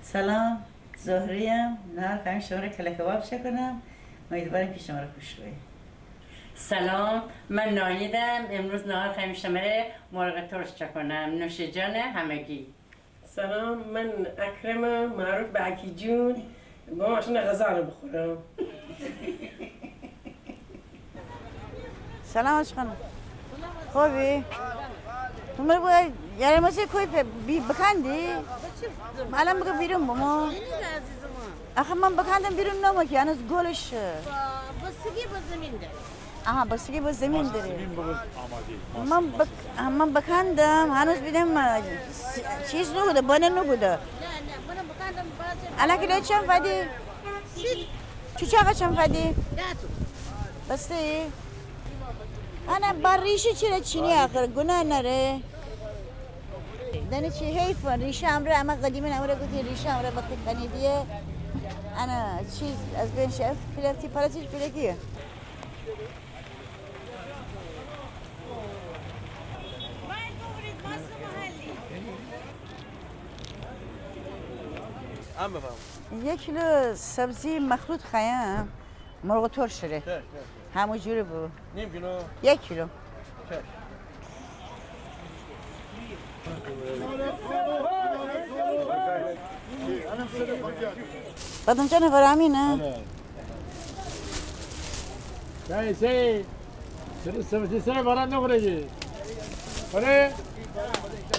سلام، زهریم. نهار کنم شما را کله کباب کنم. امیدوارم که شما را خوش باید. سلام، من ناهیدم. امروز نهار خواهیم شما را مرغ ترش کنم. نوش جان همگی. سلام، من اکرمم، معروف به اکی جون. با عشان غذا رو بخورم. سلام عشقانم. خوبی؟ تو مرا باید یاره ماسی کوی بکندی؟ الان بگو بیرون بما. آخه من بکندم بیرون نما که هنوز گلش. بستگی با زمین داره. آها بستگی با زمین داره. زمین بگو آماده. من بکندم هنوز بیدم چیز نبوده بانه نبوده. نه من بکندم بازه. الان کیلو چند فدی؟ چوچاقه چند فدی؟ داتو. بسته؟ انا بر ریشه چینی آخر گناه نره. دنی چی حیف ریشه امره اما قدیمی نمره گفتی ریشه امره وقتی خنیدیه انا چیز از بین شف فلفتی پراتیش بلکیه یک کیلو سبزی مخلوط خواهم مرغ ترش شده همون جوری بود نیم کیلو 1 کیلو بدم چه نفر همینه؟ سه چرا سبزی سر باران نخوره آره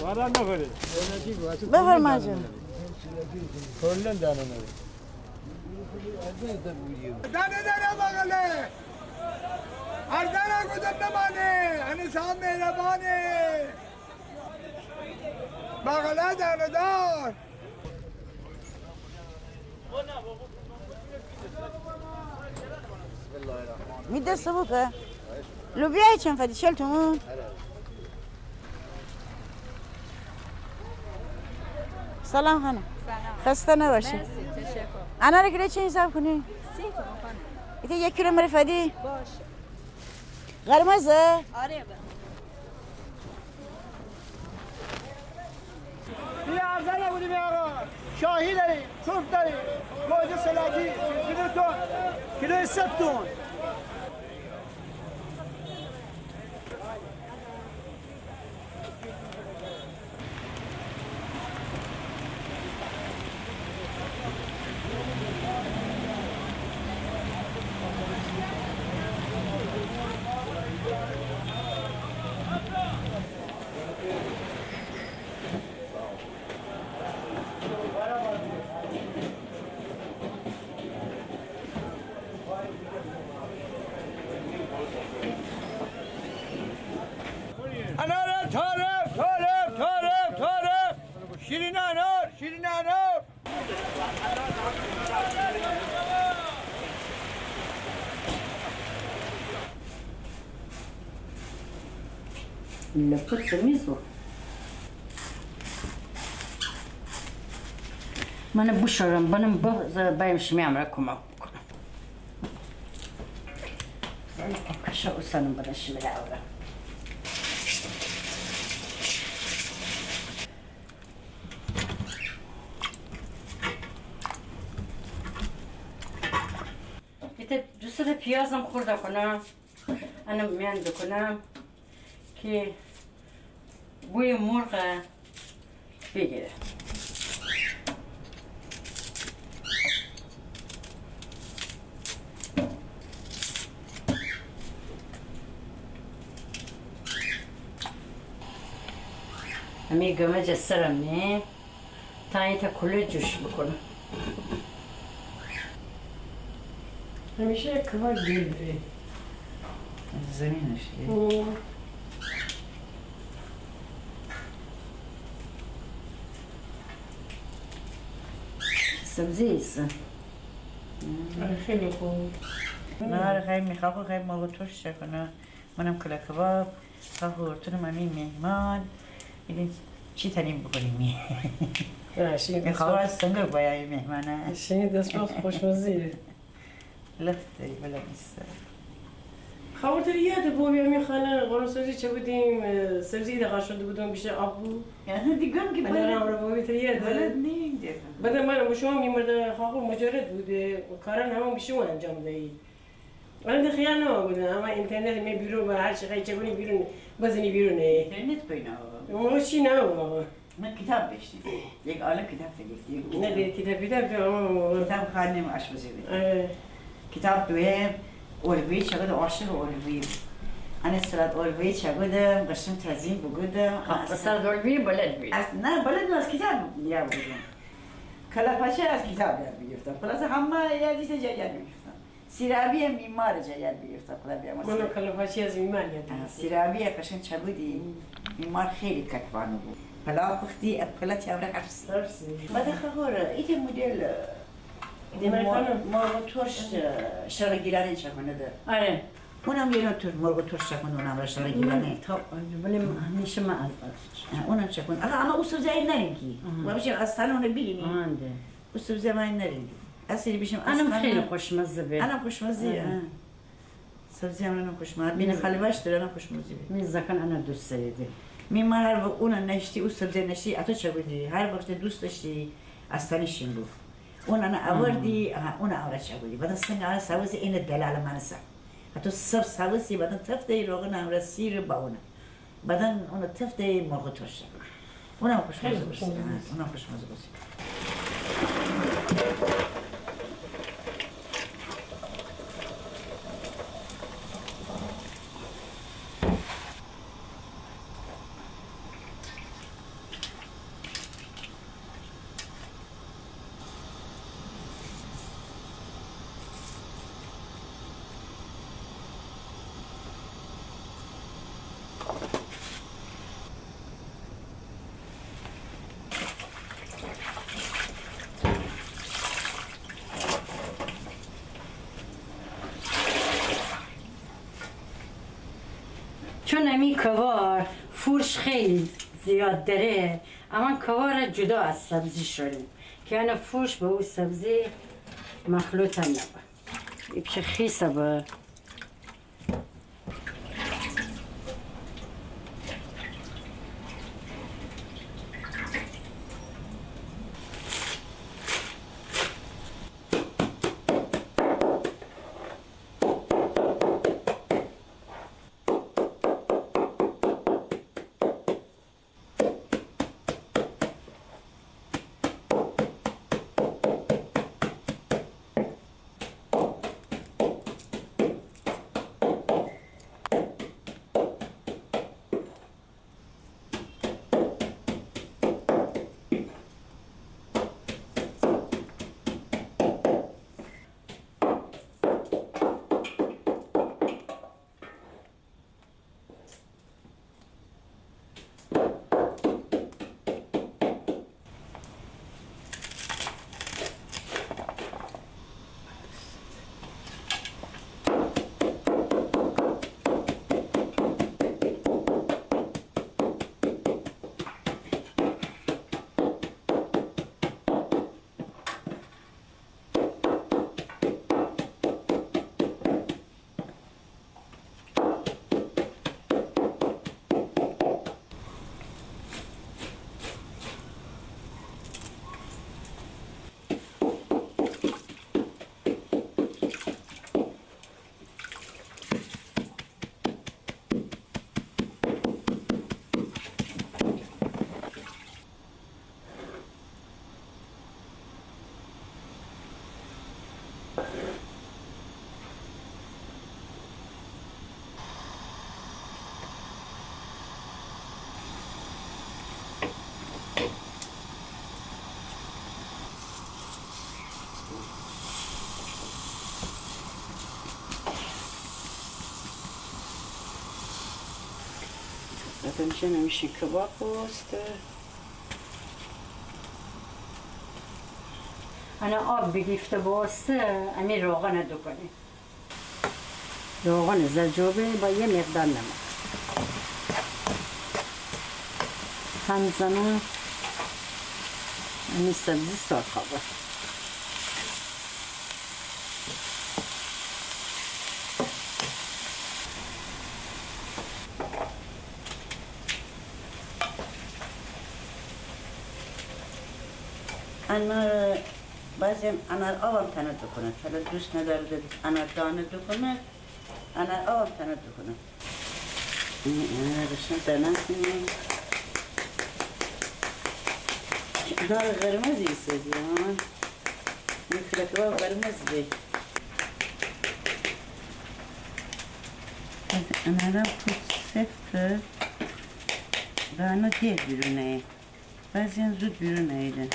باران نخوره بفرما جان کلن دانه نره دانه بغله هر دانه کدوم نمانه انسان مهربانه بغله دانه دار میده سبوکه لوبیا چند فدی 40 تومون سلام خانم خسته نباشی مرسی تشکر انا رو کیلو چه حساب کنی 30 تومن خانم ایتا 1 کیلو مرفدی باشه قرمزه آره بیا افضل نبودی بیا آقا شاهی داری سرخ داری گوجه سلاتی کیلو تون کیلو 100 تون انار تارم شیرین انار لپت میزو من بشورم بنم بایم شمیم را کمک کنم کشا اوسانم برای شمی را آورم بیته دوست پیازم خورده کنم انا میان بکنم که بوی مرغ بگیره امی گمج سرم نه تا اینتا کلو جوش بکنم همیشه کار گل بره. زمینش سبزی است. خیلی خوب. نهار خواهیم میخواه خواهیم مرغ ترش کنم منم کله کباب خورتونم همین مهمان میدین چی تنیم بکنیم میخواه از سنگر باید مهمانه شنید دست باز خوشمزه لطف داری بلا نیست خاطر یاد بابی همین خانه قرنسازی چه بودیم سبزی دقیق شده بودم بیشه آب بود یعنی دیگه هم که من را بابی تریاد بلد نیم دیگه بعد من مشوم میمرد خاطر مجرد بوده کارن همون بیشه انجام دهی من خیال نبوده اما اینترنت می بیرون و هر چی چه کنی بیرون بزنی بیرونه اینترنت بینا ما چی نه بابا من کتاب داشتیم یک عالم کتاب گرفتیم نه دیگه کتاب کتاب خواندیم آشپزی بود کتاب دویم اولوی چقدر عاشق اولوی انا سرات اولوی چقدر قشنگ تزیین بگودم اصلا دولبی بلد بید نه بلد از کتاب یاد بودم کلافاچه از کتاب یاد میگفتم پلاس همه یادیش یاد میگفتم سیرابی میمار یاد میگفتم من کلافاچی از میمار یاد سیرابی قشنگ چقدی میمار خیلی کتوانو بود پلا وقتی پلاتی امر عرس بعد خبر ایده مدل مرغ ترش شرق گیلانی چکنه ده آره اونم یه نوع مرغ ترش چکنه اونم را شرق گیلانی ولی همیشه من از اونم چکنه اما او سبزه این نرینگی و بشیم از تن اونه بگینی آنده او سبزه من نرینگی اصلی بشیم انم خیلی خوشمزه به انم خوشمزه سبزی هم انم خوشمزه بین خلیبش داره انم خوشمزه به من زکن انا دوست دارید میمار هر وقت اون نشتی او سبزه نشتی اتو چه بودی هر وقت دوست داشتی از تنشین بود اون انا آوردی اون آورد چه بودی بعد سنگ آن سوسی این دلال منسا حتی سب سوسی بعد تفته روغن امر سیر با اون بعد اون تفته مرغ ترش اونم خوشمزه بود اونم خوشمزه بود چون امی کوار فروش خیلی زیاد داره اما کوار جدا از سبزی شده که انا فروش به اون سبزی مخلوط هم نبا بشه خیسه با zatem namiši kebabust. انا آب بگیفته باسته امی روغن دو کنی روغن زجاجه با یه مقدار نمک همزمان امی سبزی سرخ خوابه انار بعضی انار آبم تنه بکنه حالا دوست ندارد انار دانه بکنه انار آبم تنه بکنه این انار روشن دانه کنیم انار قرمزی سازی این کلکباب قرمز بی انارم خود سفت دانه دیر بیرونه بعضی هم زود بیرون نیدن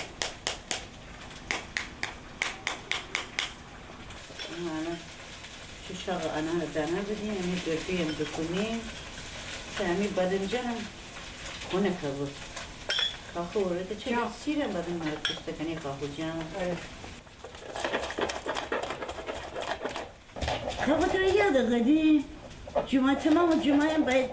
حالا ششاق انار دانه بدیم همین دورفی هم بکنیم که همین بدنجا هم خونه کبود کاخو ورده چه سیر هم بدن مرد پستکنی کاخو جان کبود را یاد قدی جمعه تمام جمعه هم باید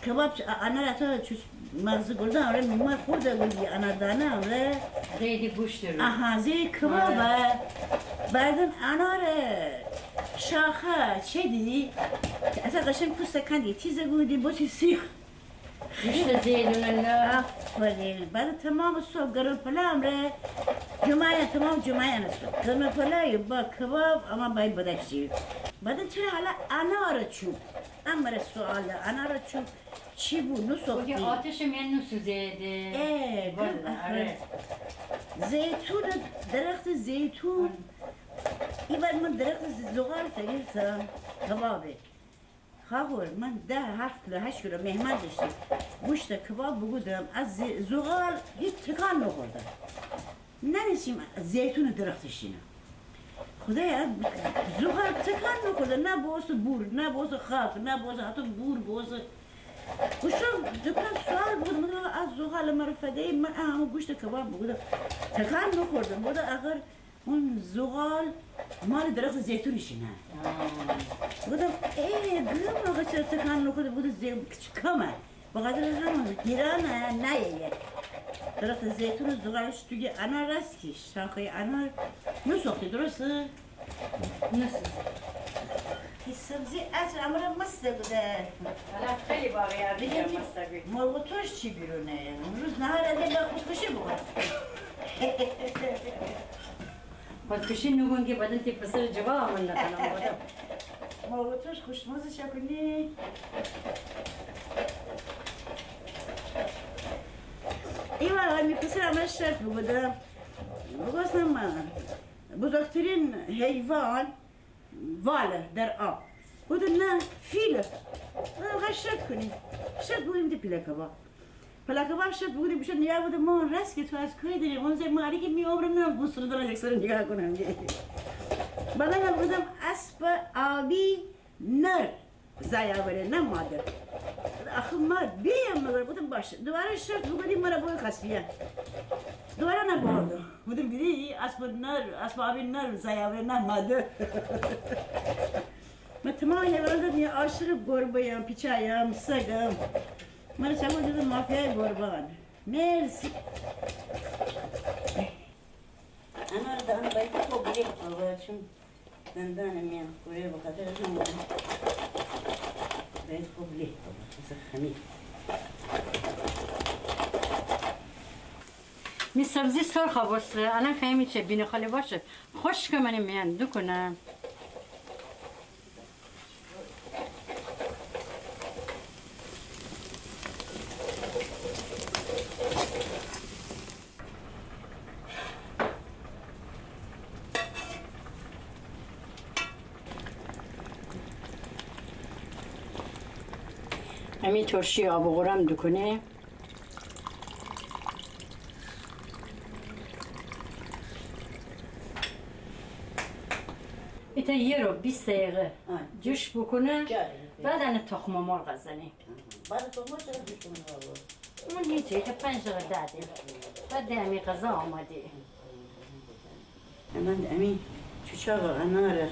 کباب انار اتا چوش مغز گلدان آره میمار خورده گلدی انار دانه آره زیدی گوشت رو آها زی کبابه بعدن انار شاخه چه دی اصلا قشنگ پوست کندی تیزه گودی بوتی سیخ گوشت زیدون الله آفرین بعد تمام صبح گرم پلا امره جمعه تمام جمعه نصف گرم پلا با کباب اما باید بدشتی بعدن چرا حالا انار چوب امر سوال انار چوب چی بود؟ نسختی؟ بگه آتش من نسوزیده آره زیتون درخت زیتون این بار من درخت زغال خریدم کبابه خواهر من 8 کیلو مهمان داشتیم گوشت کباب بگودم از زغال هیچ تکان نخوردم نرسیم زیتون درختش اینه خدایا زغال تکان نخورده نه باعث بور نه باعث خاک نه باعث حتی بور باعث گوشتم دکان سوال بود من از زغال مرفده من همون گوشت کباب بودم تکان نخوردم بوده اگر اون زغال مال درخت زیتونش نه بودم گرم آقا چرا تکان نخورده بوده کمه بقدر همون گیرانه نه درخت زیتون و زغالش توی انار رستی شاخه انار نسختی درسته؟ نسوزده این سبزی اصر امرا مسته بوده حالا خیلی باقی دیگه مرغ توش چی بیرونه؟ اون روز نهار اگه با خودکشی بکنم خودکشی نگون که بدن تی پسر جواب من نکنم بودم مرغ توش خوشمزه شکنی ایوان همی پسر امرا شرط بودم بگوستم من بزرگترین حیوان واله در آب بوده نه فیله بودم شرط کنیم شرط بودیم دی پلکباب پلکباب شرط بودیم بشه نگاه بوده ما رست که تو از کوی داریم اون زیر مالی که می عمرم نم بوستر دارم یک سر نگاه کنم بعدم بودم اسب آبی نر زایاوره نه مادر آخه مرد بیم مگر بودم باشه دوباره شرط بودیم مرا بوی خسبیه دوباره نبردم بودم بیدی اسب آبی نر زایاوره نه مادر من تمام حیوانات دنیا عاشق گربه‌ام، پیچایم، سگم من چند جز مافیای گربه‌ام مرسی انا دارم باید خوب بگیم چون دندانم میام کوره بخاطر همون باید خوب لیه مثل خمیر می سبزی سرخ باشه الان خیلی چه بینه خالی باشه خوش که من میان دو کنم همین ترشی آب و غرم دکنه ایتا یه رو 20 دقیقه جوش بکنه بعد انه تخم مرغ زنی بعد تخم مرغ چرا جوش کنه اون هیچه ایتا 5 دقیقه دادیم بعد همی غذا آماده من امین چوچاق انار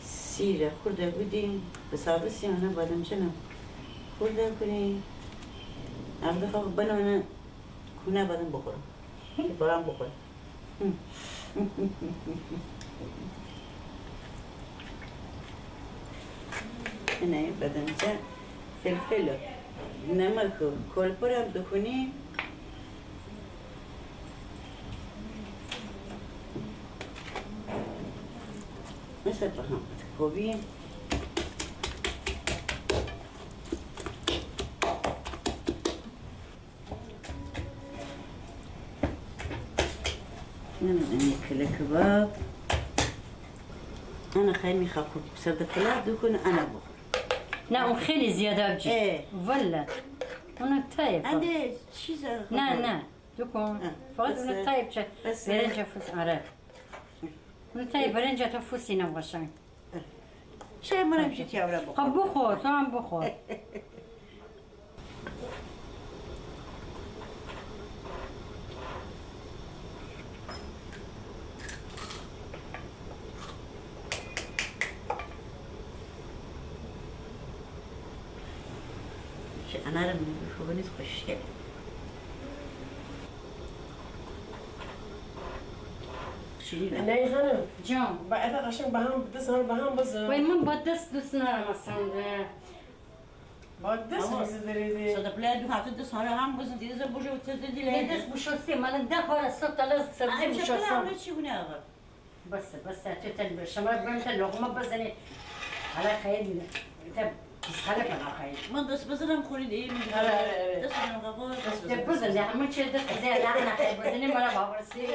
سیره خورده بودیم به سابه سیانه بادم چنم خورده کنیم هم بخواه بنامه کونه بادم بخورم برام بخورم اینه بدنچه فلفل نمک و کلپر هم بکنیم مثل بهم خوبی نمیدونم کله کباب انا خیلی میخوام سرد کلاب دکن انا بخور نه اون خیلی زیاده بجی اه. ولی اون تایب انده چیز نه دکن فقط اون بس- تایب چه بس- برنج فوس آره اون تایب برنج تو فوسی نباشن شاید منم چی تیابرم بخور خب بخور تو هم بخور انا رو میگو نیست خوشگل شیرینه نه خانم جان بعد قشنگ به هم دست هم به هم بزن وای من با دست دوست نرم اصلا با دست بزن صدا پلای دو هفته دست هاره هم بزن دیده زن بوشه و تزده دیله یه دست بشستی من 10 بار از صبح تا لحظه سبزی چه بشستم همه چیگونه آقا بس تو تل شما برم تل لقمه بزنی حالا خیلی تا حالا کنا خیلی من دست بزنم خورید این آره. دست بزنم قبا دست ده بزن همه چیز دست زیر لحنه خیلی بزنی مرا باورسی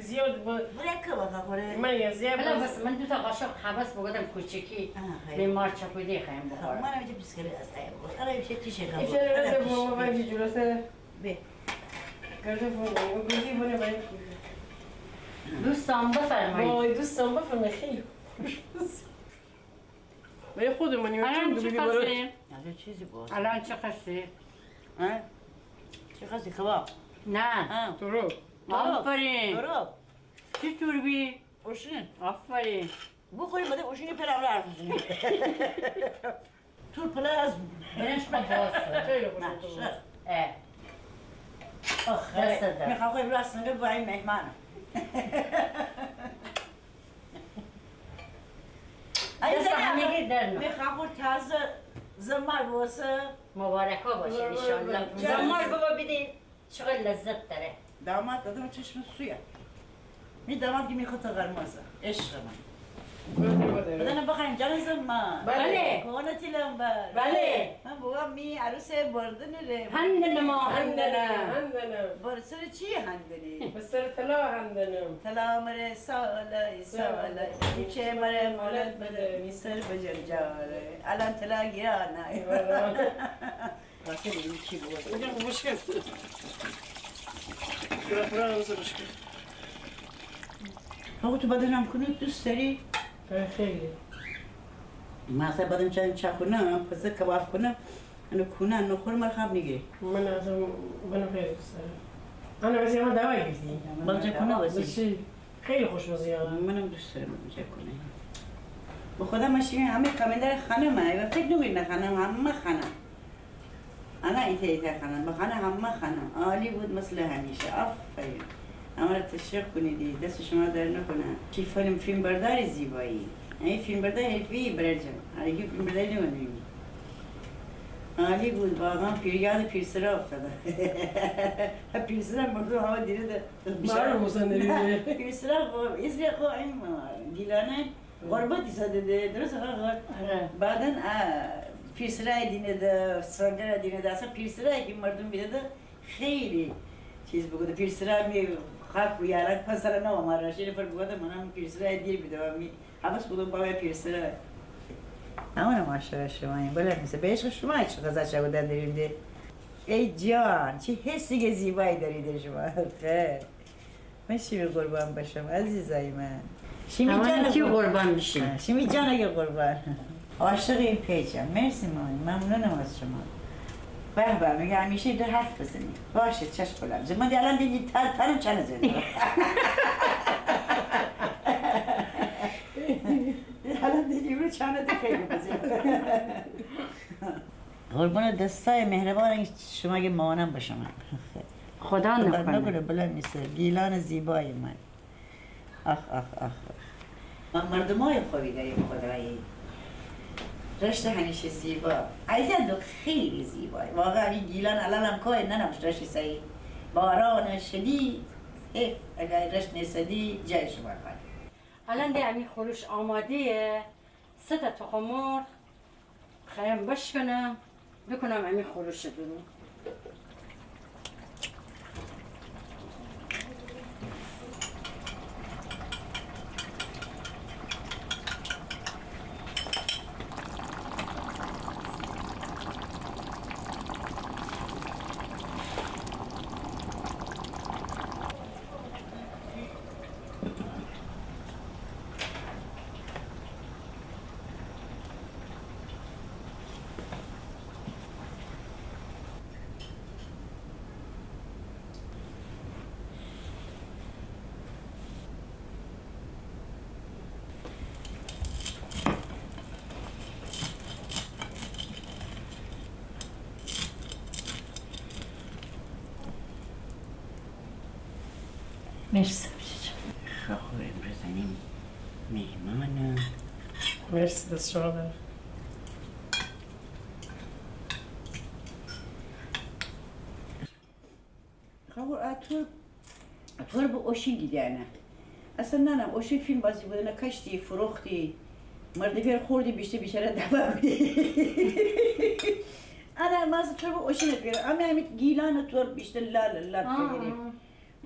زیاد با برای که بخوا خوره من یا زیاد بلا بس من 2 تا قاشق خبز بگودم کوچکی بیمار چکودی خواهیم بخورم من میشه بسکره از تایی بخور آره میشه تیشه قبا ایشان رده با ما بچه جلسه به کرده فون گویی بونه باید دوستان بفرمایید وای دوستان بفرمایید خیلی به خودمونی الان چه خستی؟ الان چیزی باز الان چه خستی؟ چه خستی کباب نه تو رو آفرین درو چی توربی؟ اوشین آفرین بخوریم بده اوشینی پرم رو حرف بزنیم تور پلاز برنج من باسته خیلی نه خوشم شر دست در. میخوام خواهیم راستنگه با این مهمان دست همگی در نو میخوام خود تازه زمار بوسه مبارک ها باشه انشالله زمان بابا بدین چقدر لذت داره داماد دادم چشم سویا می داماد که میخواد تا قرمازه عشق من بدن بخوایم جان زمان بله. کونه تیلم بر بله. من بابا می عروس بردن ره هندن ما هندن هندنم برسر چی هندنی بسر طلا هندنم طلا مره سالای سالای چه مره مولد بده میسر بجر جاره الان طلا گیرانه واسه این چی بود اینجا مشکل فرا نمیشه مشکل آقا تو بدنم کنه دوست داری؟ خیلی مثلا بدن چند چه کنم پس کباب کنم انو کنه انو خور مر خواب نگیری من اصلا منو خیلی دوست دارم انا بس یه دعوای گرفتی بلجه کنه واسه بسی خیلی خوشمزه منم دوست دارم بلجه کنه با خودم ماشین همه کامندر خانمه و فکر نمی‌کنی خانم همه خانم انا ایته خانم با خانم همه خانم عالی بود مثل همیشه آفرین اما را تشویق کنید دست شما در نکنه چی فیلم برداری زیبایی این فیلم برداری حرفی برجم هرگی فیلم برداری نمی‌بینی عالی بود واقعا پیریاد پیرسرا افتاده پیرسرا مردم هوا دیره معلوم مصندلی پیرسرا اسلی خو این گیلانه غربتی ساده ده درست بعدن پیرسرا دینه ده سرگر دینه ده اصلا پیرسرا که مردم بیده ده خیلی چیز بگوده پیرسرا می خاک و یارک پسر نو ما رشید پر بگوده منم پیرسرا دیر بیده و می حبس بودم باید پیرسرا اما ماشاءالله شما این بلد نیست به عشق شما چه قضا بودن داریم ده ای جان چه حسی که زیبایی دارید شما خیر من شیمی قربان باشم عزیزای من شیمی اما کی جان قربان میشین شیمی جان اگه قربان عاشق این پیجم مرسی مامی ممنونم از شما به به میگه همیشه دو حرف بزنی باشه چشم بلم من الان دیدی تنم چند زنده الان دیدی رو چند خیلی بزنی قربان دستای مهربان شما که مامانم باشم خدا نکنه نکنه بلند نیست گیلان زیبای من آخ آخ آخ من مردم های خوبی داریم خدایی رشته همیشه زیبا عزیزم دو خیلی زیبای واقعا این گیلان الان هم که ننمش رشته سایی باران شدید اگر رشت نسدی جای شما خواهد الان دی امی خورش آماده 3 تا تخم مرغ خواهم بشکنم بکنم امی خورش درو. مرسی خب امروز همین مهمانم. مرسی دست شما در خب اتور به اوشین دیدنه اصلا نه اوشین فیلم بازی بوده نه کشتی فروختی مردفیر خوردی بیشتره دفع بودی انا مازه تور به اوشین اتگیره اما همین گیلان تور بیشتر لال فکریم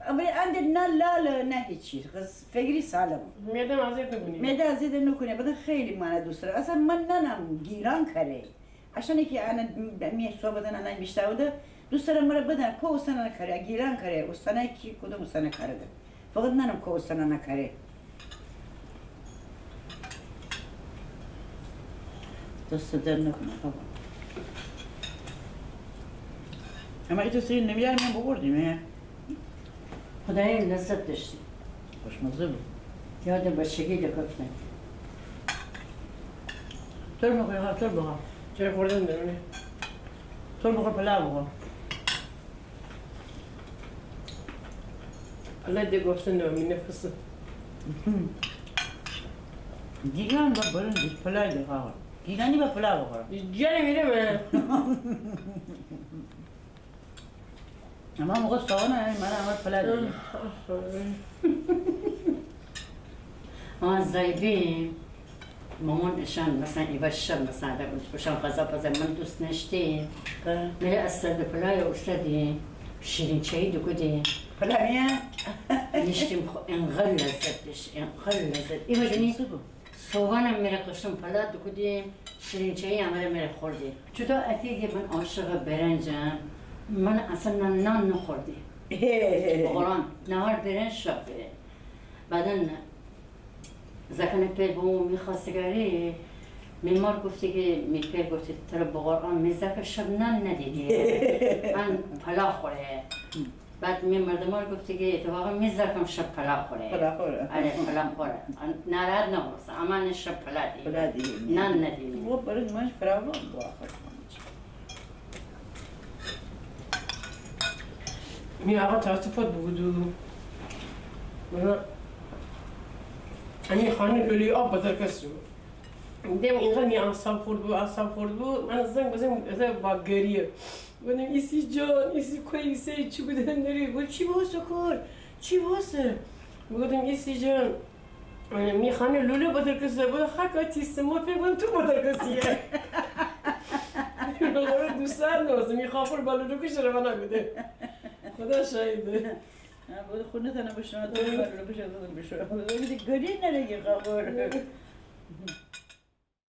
اما عندنا نه لال نه هیچی فکری سالم میدم ازت نکنی معده ازید نکنه بدن خیلی من دوست دارم اصلا من ننم گیلان کره عشان که انا می صحبت انا بیشتر بوده دوست دارم مرا بدن کو استنا نکره گیلان کره استنا کی کدوم استنا کره فقط ننم کو استنا نکره دست در نکنه بابا اما ایتو سری نمیار من ببردیم خدای لذت داشتی خوشمزه بود یاد بچگی دکتن تور بخور تور بخور چه خوردن درونه تور بخور پلاو بخور الله دی گفتن دو می نفسه گیلان با برون دیش پلاو بخور گیلانی با پلاو بخور جان میره من اما موقع سوانه من اول پلاو دیم ما زایبیم مامان اشان مثلا ایوه شب مثلا دا کنش باشم غذا من دوست نشتیم میره از سرد پلای افتادیم شیرین چایی دو کدیم پلاویه نشتیم خو انقدر لذت داشت انقدر لذت ایوه جونی صوبانم میره قشتم پلا دو کدیم شیرین چایی همه میره خوردیم چطور اتیدی من عاشق برنجم من اصلا نان نخوردیم قرآن نهار برنج شب برنج بعدن زکنه پیر با اون میخواستگاری میمار گفتی که میپیر گفتی تر با قرآن میزک شب نان ندیدی من پلا خوره بعد مردمار گفتی که اتفاقا میزکم شب پلا خوره آره پلا خوره ناراحت نباست اما شب پلا دی نان ندیدی و برای منش پلاو با می آقا تعاطفات بودو من امی خانه لولی آب بدر کسو دیم اینقدر می آساب خورد بود من زنگ بزنم با گریه گفتم ایسی جان ایسی کویسه چی بودن نری گفت چی واسه کار چی واسه گفتم ایسی جان می خانه لولی بدر کسو بود خاکاتی سما فکر کنم تو بدر کسیه دوستان نوزه می خافر بالو کش رو نگوده خدا شاهده بود خود نتنه بشنم تو رو بشه گری نرگی خبر